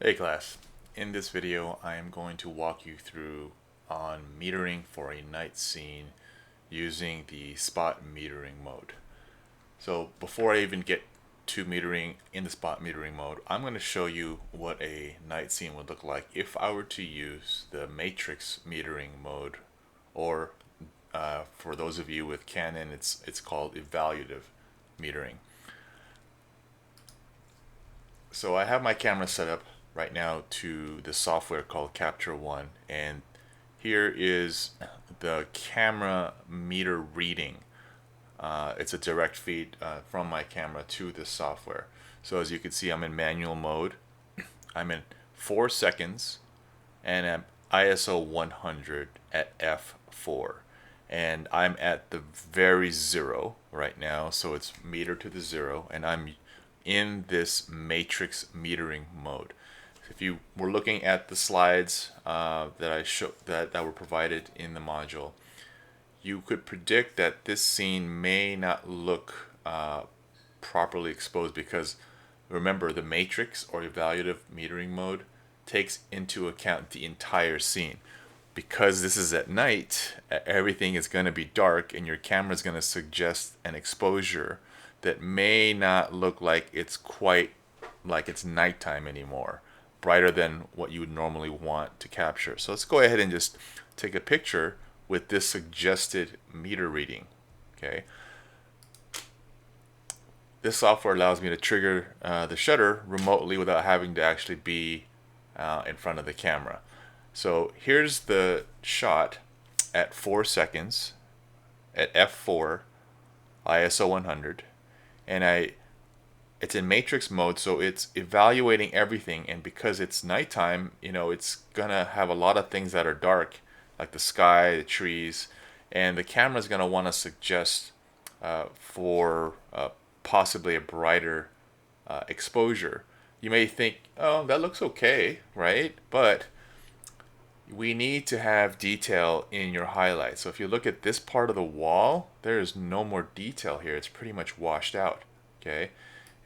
Hey class, in this video I am going to walk you through on metering for a night scene using the spot metering mode. So before I even get to metering in the spot metering mode, I'm going to show you what a night scene would look like if I were to use the matrix metering mode, or for those of you with Canon, it's called evaluative metering. So I have my camera set up right now to the software called Capture One, and here is the camera meter reading. It's a direct feed from my camera to this software. So as you can see, I'm in manual mode. I'm in 4 seconds, and I'm ISO 100 at f4, and I'm at the very zero right now, so it's meter to the zero, and I'm in this matrix metering mode. If you were looking at the slides that were provided in the module, you could predict that this scene may not look properly exposed, because remember, the matrix or evaluative metering mode takes into account the entire scene. Because this is at night, everything is going to be dark, and your camera is going to suggest an exposure that may not look like it's quite like it's nighttime anymore, brighter than what you would normally want to capture. So let's go ahead and just take a picture with this suggested meter reading. Okay. This software allows me to trigger the shutter remotely without having to actually be in front of the camera. So here's the shot at 4 seconds at f4, ISO 100, and it's in matrix mode, so it's evaluating everything. And because it's nighttime, it's gonna have a lot of things that are dark, like the sky, the trees, and the camera's gonna want to suggest for possibly a brighter exposure. You may think, oh, that looks okay, right? But we need to have detail in your highlights. So if you look at this part of the wall, there is no more detail here. It's pretty much washed out. Okay,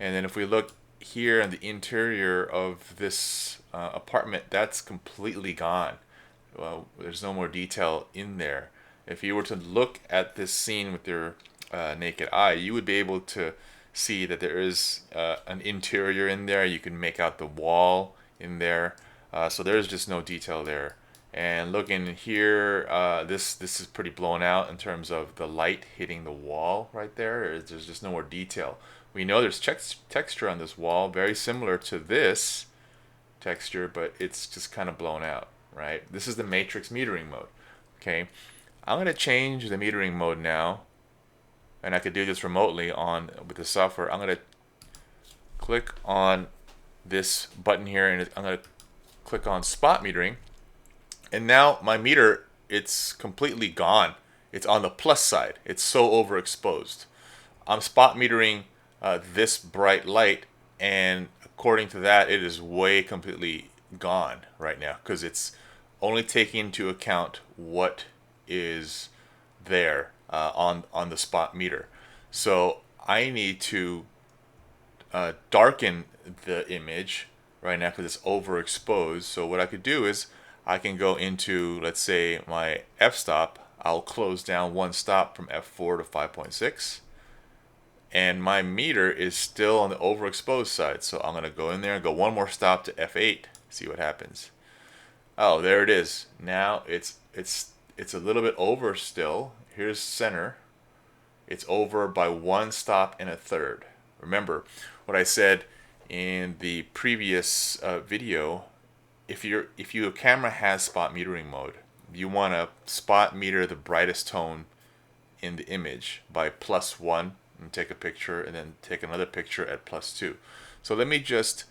and then if we look here in the interior of this apartment, that's completely gone. Well, there's no more detail in there. If you were to look at this scene with your naked eye, you would be able to see that there is an interior in there. You can make out the wall in there. So there's just no detail there. And looking here, this is pretty blown out in terms of the light hitting the wall right there. There's just no more detail. We know there's texture on this wall, very similar to this texture, but it's just kind of blown out, right? This is the matrix metering mode. Okay, I'm going to change the metering mode now, and I could do this remotely with the software. I'm going to click on this button here, and I'm going to click on spot metering. And now my meter, it's completely gone. It's on the plus side. It's so overexposed. I'm spot metering this bright light, and according to that, it is way completely gone right now, because it's only taking into account what is there on the spot meter. So I need to darken the image right now because it's overexposed. So what I could do is I can go into, let's say, my f-stop. I'll close down one stop from f4 to 5.6, and my meter is still on the overexposed side. So I'm going to go in there and go one more stop to f8, see what happens. Oh, there it is. Now it's a little bit over still. Here's center. It's over by one stop and a third. Remember what I said in the previous video. If your camera has spot metering mode, you want to spot meter the brightest tone in the image by +1 and take a picture, and then take another picture at +2. So let me just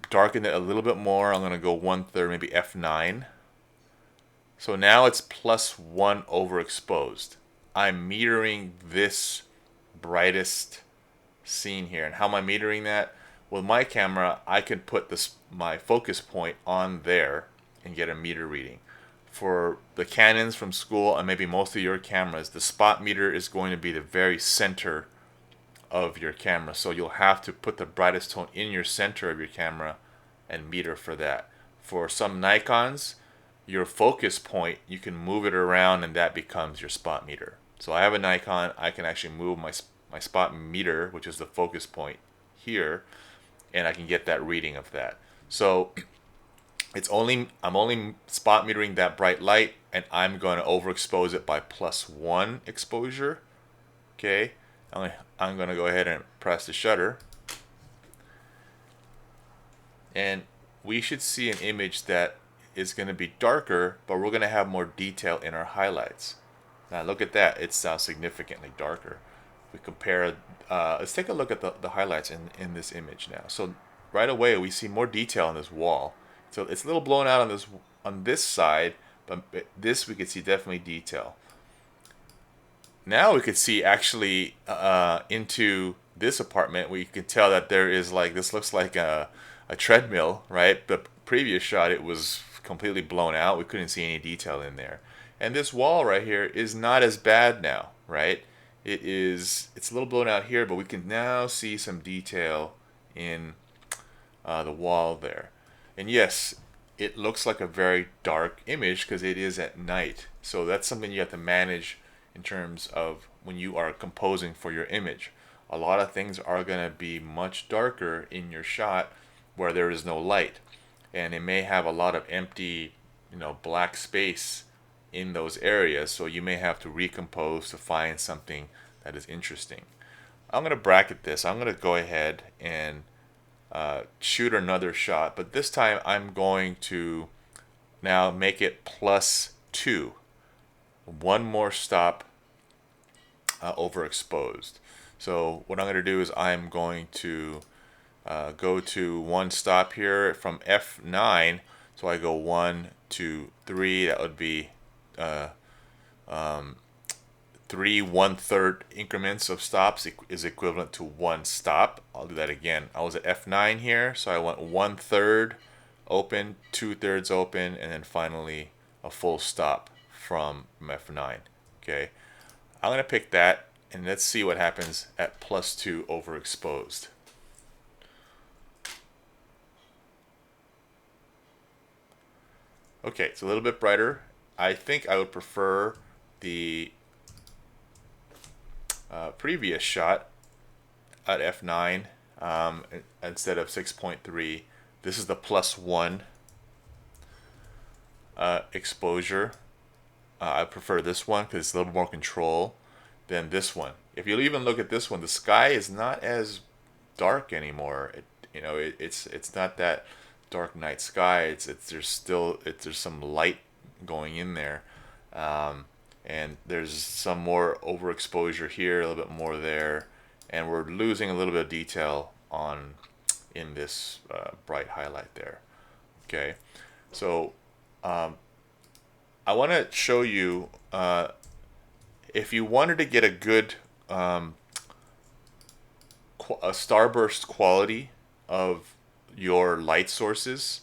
darken it a little bit more. I'm going to go 1/3, maybe f9. So now it's +1 overexposed. I'm metering this brightest scene here. And how am I metering that? With my camera, I can put my focus point on there and get a meter reading. For the Canons from school, and maybe most of your cameras, the spot meter is going to be the very center of your camera. So you'll have to put the brightest tone in your center of your camera and meter for that. For some Nikons, your focus point, you can move it around and that becomes your spot meter. So I have a Nikon, I can actually move my spot meter, which is the focus point here, and I can get that reading of that. So I'm only spot metering that bright light, and I'm going to overexpose it by +1 exposure. Okay, I'm going to go ahead and press the shutter, and we should see an image that is going to be darker, but we're going to have more detail in our highlights. Now look at that, it's now significantly darker. If we compare, let's take a look at the highlights in this image now. So right away we see more detail on this wall. So it's a little blown out on this side, but this we could see definitely detail. Now we could see actually into this apartment. We can tell that there is like, this looks like a treadmill, right? The previous shot, it was completely blown out. We couldn't see any detail in there. And this wall right here is not as bad now, right? It's a little blown out here, but we can now see some detail in the wall there. And yes, it looks like a very dark image because it is at night. So that's something you have to manage in terms of when you are composing for your image. A lot of things are going to be much darker in your shot where there is no light, and it may have a lot of empty, black space in those areas, so you may have to recompose to find something that is interesting. I'm going to bracket this. I'm going to go ahead and shoot another shot, but this time I'm going to now make it +2. One more stop overexposed. So what I'm going to do is I'm going to go to one stop here from F9. So I go 1, 2, 3. That would be 3 1/3 increments of stops is equivalent to one stop. I'll do that again. I was at F9 here, so I went 1/3 open, 2/3 open, and then finally a full stop from F9. Okay, I'm gonna pick that, and let's see what happens at +2 overexposed. Okay, it's a little bit brighter. I think I would prefer the previous shot at F9 instead of 6.3. This is the +1 exposure. I prefer this one because it's a little more control than this one. If you even look at this one, the sky is not as dark anymore. It's not that dark night sky. There's some light going in there, and there's some more overexposure here, a little bit more there, and we're losing a little bit of detail in this bright highlight there. Okay, so I want to show you if you wanted to get a good a starburst quality of your light sources,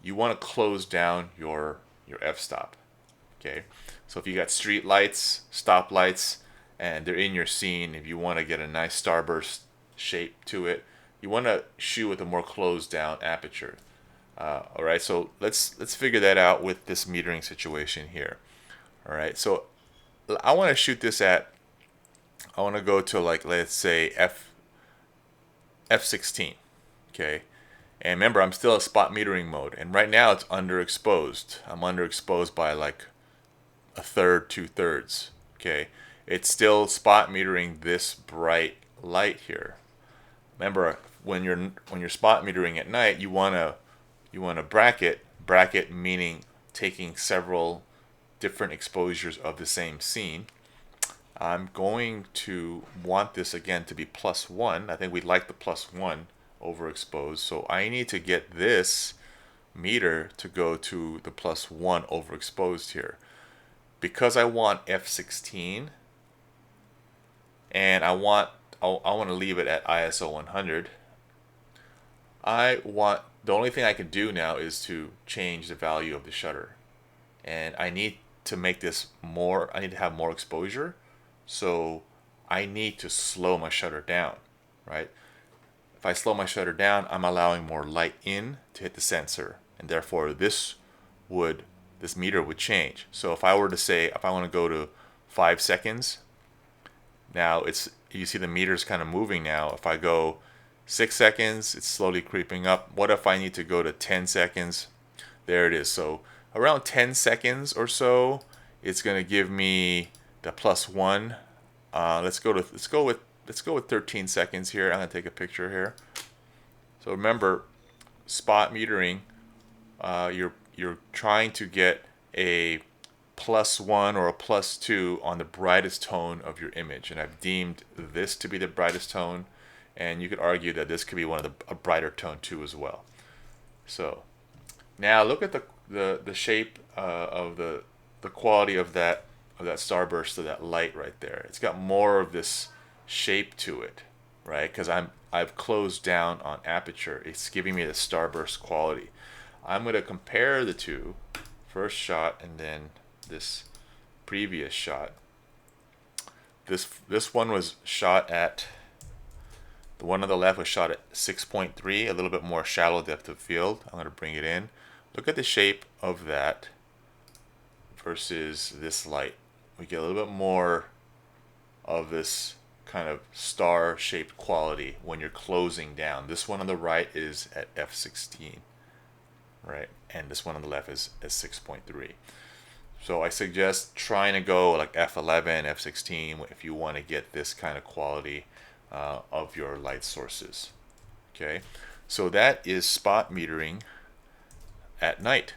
you want to close down your f-stop. Okay, so if you got street lights, stop lights, and they're in your scene, if you want to get a nice starburst shape to it, you want to shoot with a more closed down aperture. All right, so let's figure that out with this metering situation here. All right, so I want to shoot this at, I want to go to, like, let's say f16. Okay, and remember, I'm still at spot metering mode, and right now it's underexposed. I'm underexposed by like 1/3, 2/3. Okay, it's still spot metering this bright light here. Remember, when you're spot metering at night, you wanna bracket meaning taking several different exposures of the same scene. I'm going to want this again to be +1. I think we'd like the +1 overexposed, so I need to get this meter to go to the +1 overexposed here. Because I want f16 and I want to leave it at ISO 100, the only thing I can do now is to change the value of the shutter, and I need to make this more, I need to have more exposure, so I need to slow my shutter down, right? if I slow my shutter down, I'm allowing more light in to hit the sensor, and therefore this meter would change. So if I were to say, if I want to go to 5 seconds, now you see the meter's kind of moving now. If I go 6 seconds, it's slowly creeping up. What if I need to go to 10 seconds? There it is. So around 10 seconds or so, it's going to give me the +1. Let's go with 13 seconds here. I'm going to take a picture here. So remember, spot metering, you're trying to get a +1 or a +2 on the brightest tone of your image, and I've deemed this to be the brightest tone, and you could argue that this could be a brighter tone too as well. So now look at the shape of the quality of that starburst, of that light right there. It's got more of this shape to it, right? Because I've closed down on aperture. It's giving me the starburst quality. I'm going to compare the two, first shot and then this previous shot. This one was shot at, the one on the left was shot at 6.3, a little bit more shallow depth of field. I'm going to bring it in. Look at the shape of that versus this light. We get a little bit more of this kind of star-shaped quality when you're closing down. This one on the right is at f16, right? And this one on the left is at 6.3. So I suggest trying to go like f11, f16 if you want to get this kind of quality of your light sources. Okay, so that is spot metering at night.